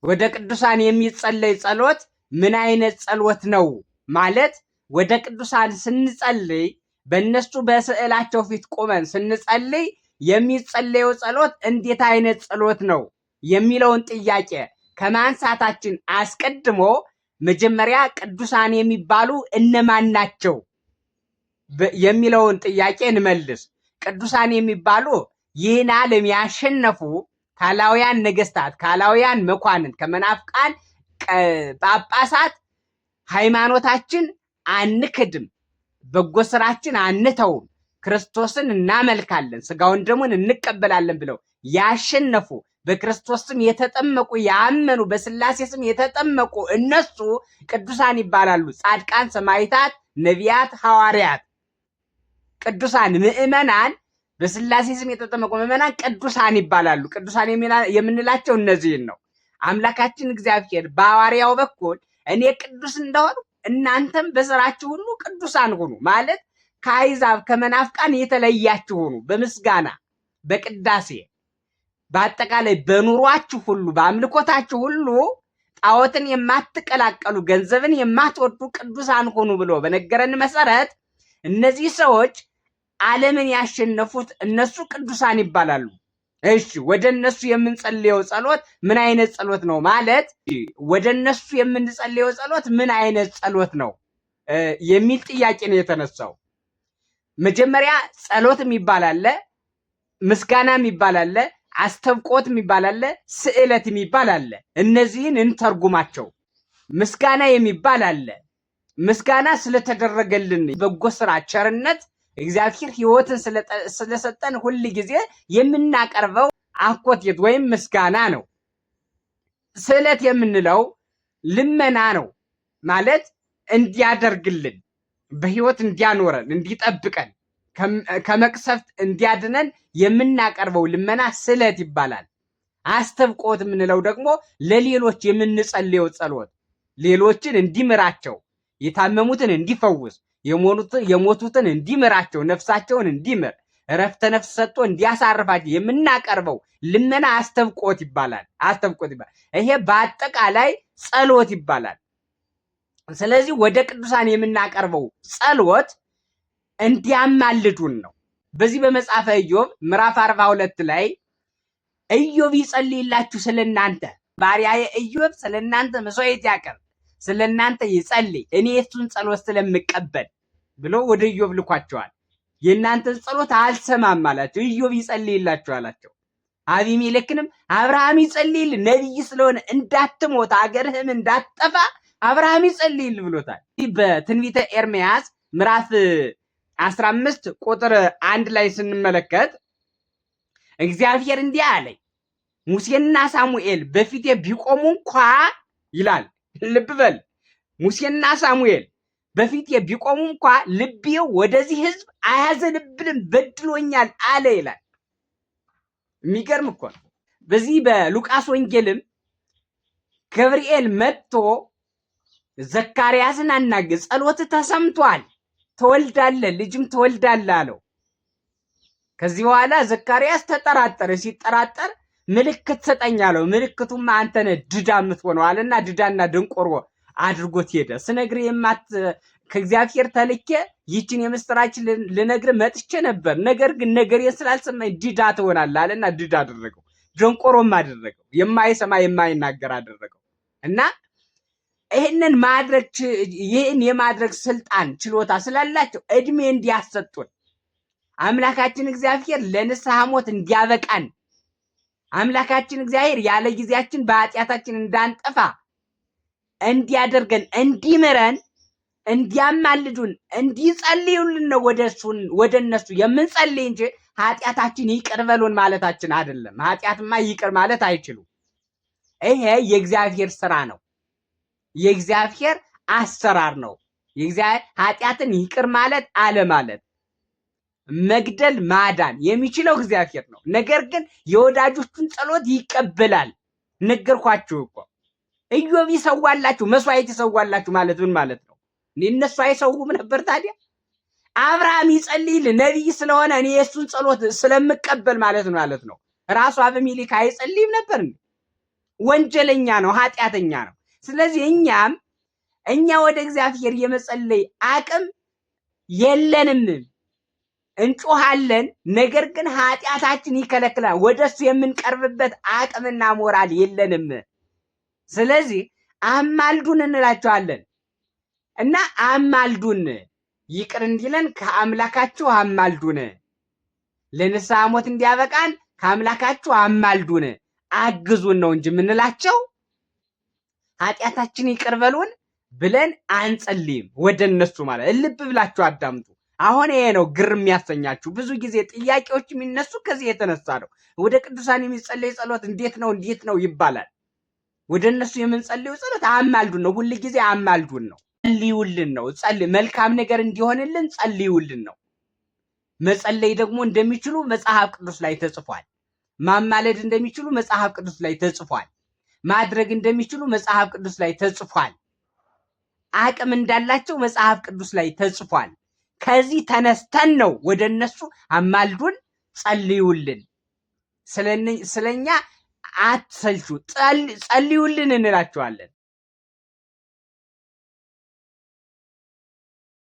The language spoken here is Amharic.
ወደ ቅዱሳን የሚጸለይ ጸሎት ምን አይነት ጸሎት ነው ማለት ወደ ቅዱሳን ስንጸልይ በእነሱ በስዕላቸው ፊት ቆመን ስንጸልይ የሚጸለየው ጸሎት እንዴት አይነት ጸሎት ነው የሚለውን ጥያቄ ከማንሳታችን አስቀድሞ መጀመሪያ ቅዱሳን የሚባሉ እነማን ናቸው የሚለውን ጥያቄ እንመልስ። ቅዱሳን የሚባሉ ይህን ዓለም ያሸነፉ ካላውያን ነገስታት፣ ካላውያን መኳንን፣ ከመናፍቃን ጳጳሳት ሃይማኖታችን አንክድም፣ በጎ ስራችን አንተውም፣ ክርስቶስን እናመልካለን፣ ስጋውን ደሙን እንቀበላለን ብለው ያሸነፉ በክርስቶስ ስም የተጠመቁ ያመኑ በስላሴ ስም የተጠመቁ እነሱ ቅዱሳን ይባላሉ። ጻድቃን፣ ሰማዕታት፣ ነቢያት፣ ሐዋርያት፣ ቅዱሳን ምእመናን በስላሴ ስም የተጠመቁ ምእመናን ቅዱሳን ይባላሉ። ቅዱሳን የምንላቸው እነዚህን ነው። አምላካችን እግዚአብሔር በሐዋርያው በኩል እኔ ቅዱስ እንደሆኑ እናንተም በስራችሁ ሁሉ ቅዱሳን ሁኑ ማለት ከአሕዛብ ከመናፍቃን የተለያችሁ ሁኑ። በምስጋና በቅዳሴ በአጠቃላይ በኑሯችሁ ሁሉ በአምልኮታችሁ ሁሉ ጣዖትን የማትቀላቀሉ ገንዘብን የማትወዱ ቅዱሳን ሁኑ ብሎ በነገረን መሰረት እነዚህ ሰዎች ዓለምን ያሸነፉት እነሱ ቅዱሳን ይባላሉ። እሺ ወደ እነሱ የምንጸልየው ጸሎት ምን አይነት ጸሎት ነው ማለት ወደ እነሱ የምንጸልየው ጸሎት ምን አይነት ጸሎት ነው የሚል ጥያቄ ነው የተነሳው። መጀመሪያ ጸሎት የሚባል አለ፣ ምስጋና የሚባል አለ፣ አስተብቆት የሚባል አለ፣ ስዕለት የሚባል አለ። እነዚህን እንተርጉማቸው። ምስጋና የሚባል አለ። ምስጋና ስለተደረገልን በጎ ስራ ቸርነት እግዚአብሔር ሕይወትን ስለሰጠን ሁል ጊዜ የምናቀርበው አኮቴት ወይም ምስጋና ነው። ስዕለት የምንለው ልመና ነው ማለት እንዲያደርግልን በሕይወት እንዲያኖረን እንዲጠብቀን ከመቅሰፍት እንዲያድነን የምናቀርበው ልመና ስዕለት ይባላል። አስተብቆት የምንለው ደግሞ ለሌሎች የምንጸልየው ጸሎት ሌሎችን እንዲምራቸው፣ የታመሙትን እንዲፈውስ፣ የሞቱትን እንዲምራቸው፣ ነፍሳቸውን እንዲምር፣ እረፍተ ነፍስ ሰጥቶ እንዲያሳርፋቸው የምናቀርበው ልመና አስተብቆት ይባላል። አስተብቆት ይባላል። ይሄ በአጠቃላይ ጸሎት ይባላል። ስለዚህ ወደ ቅዱሳን የምናቀርበው ጸሎት እንዲያማልዱን ነው። በዚህ በመጽሐፈ ኢዮብ ምዕራፍ 42 ላይ ኢዮብ ይጸልይላችሁ ስለናንተ፣ ባሪያዬ ኢዮብ ስለናንተ መስዋዕት ያቀርብ፣ ስለናንተ ይጸልይ፣ እኔ የሱን ጸሎት ስለምቀበል ብሎ ወደ ኢዮብ ልኳቸዋል። የእናንተን ጸሎት አልሰማም አላቸው። ኢዮብ ይጸልይላችሁ አላቸው። አቢሜሌክንም አብርሃም ይጸልይል፣ ነቢይ ስለሆነ እንዳትሞት አገርህም እንዳትጠፋ አብርሃም ይጸልይል ብሎታል። በትንቢተ ኤርምያስ ምዕራፍ 15 ቁጥር 1 ላይ ስንመለከት እግዚአብሔር እንዲህ አለኝ፣ ሙሴና ሳሙኤል በፊቴ ቢቆሙ እንኳ ይላል። ልብ በል፣ ሙሴና ሳሙኤል በፊቴ ቢቆሙ እንኳ ልቤ ወደዚህ ሕዝብ አያዘንብልም፣ በድሎኛል አለ ይላል። የሚገርም እኮ ነው። በዚህ በሉቃስ ወንጌልም ገብርኤል መጥቶ ዘካርያስን አናገር፣ ጸሎት ተሰምቷል፣ ትወልዳለህ፣ ልጅም ትወልዳለህ አለው። ከዚህ በኋላ ዘካርያስ ተጠራጠረ። ሲጠራጠር ምልክት ሰጠኝ አለው። ምልክቱማ አንተ ነህ ድዳ የምትሆነው አለና ድዳና ደንቆሮ አድርጎት ሄደ። ስነግርህ ከእግዚአብሔር ተልኬ ይችን የምስራች ልነግር መጥቼ ነበር፣ ነገር ግን ነገሬን ስላልሰማኝ ድዳ ትሆናለህ አለና ድዳ አደረገው፣ ደንቆሮም አደረገው፣ የማይሰማ የማይናገር አደረገው። እና ይህን የማድረግ ስልጣን ችሎታ ስላላቸው እድሜ እንዲያሰጡን አምላካችን እግዚአብሔር ለንስሐ ሞት እንዲያበቃን አምላካችን እግዚአብሔር ያለ ጊዜያችን በኃጢአታችን እንዳንጠፋ እንዲያደርገን እንዲምረን እንዲያማልዱን እንዲጸልዩልን ነው ወደ እነሱ የምንጸልይ እንጂ ኃጢአታችን ይቅር በሉን ማለታችን አይደለም። ኃጢአትማ ይቅር ማለት አይችሉም። ይሄ የእግዚአብሔር ስራ ነው፣ የእግዚአብሔር አሰራር ነው። ኃጢአትን ይቅር ማለት አለ ማለት መግደል ማዳን የሚችለው እግዚአብሔር ነው። ነገር ግን የወዳጆቹን ጸሎት ይቀበላል። ነገርኳችሁ እኮ ኢዮብ ይሰዋላችሁ፣ መስዋዕት ይሰዋላችሁ ማለት ምን ማለት ነው? እነሱ አይሰውም ነበር ታዲያ? አብርሃም ይጸልይል ነቢይ ስለሆነ እኔ የሱን ጸሎት ስለምቀበል ማለት ነው ራሱ አቤሜሌክ አይጸልይም ነበር እንዴ? ወንጀለኛ ነው፣ ኃጢአተኛ ነው። ስለዚህ እኛ ወደ እግዚአብሔር የመጸለይ አቅም የለንም። እንጮሃለን፣ ነገር ግን ኃጢአታችን ይከለክላል። ወደሱ የምንቀርብበት አቅምና ሞራል የለንም። ስለዚህ አማልዱን እንላቸዋለን እና አማልዱን፣ ይቅር እንዲለን ከአምላካችሁ አማልዱን፣ ለንስሐ ሞት እንዲያበቃን ከአምላካችሁ አማልዱን፣ አግዙን ነው እንጂ የምንላቸው ኃጢአታችን ይቅር በሉን ብለን አንጸልይም። ወደ እነሱ ማለት ልብ ብላችሁ አዳምጡ። አሁን ይሄ ነው ግር የሚያሰኛችሁ። ብዙ ጊዜ ጥያቄዎች የሚነሱ ከዚህ የተነሳ ነው። ወደ ቅዱሳን የሚጸለይ ጸሎት እንዴት ነው ይባላል። ወደ እነሱ የምንጸልየው ጸሎት አማልዱን ነው። ሁል ጊዜ አማልዱን ነው፣ ጸልዩልን ነው። መልካም ነገር እንዲሆንልን ጸልዩልን ነው። መጸለይ ደግሞ እንደሚችሉ መጽሐፍ ቅዱስ ላይ ተጽፏል። ማማለድ እንደሚችሉ መጽሐፍ ቅዱስ ላይ ተጽፏል። ማድረግ እንደሚችሉ መጽሐፍ ቅዱስ ላይ ተጽፏል። አቅም እንዳላቸው መጽሐፍ ቅዱስ ላይ ተጽፏል። ከዚህ ተነስተን ነው ወደ እነሱ አማልዱን፣ ጸልዩልን፣ ስለኛ አትሰልቹ፣ ጸልዩልን እንላቸዋለን።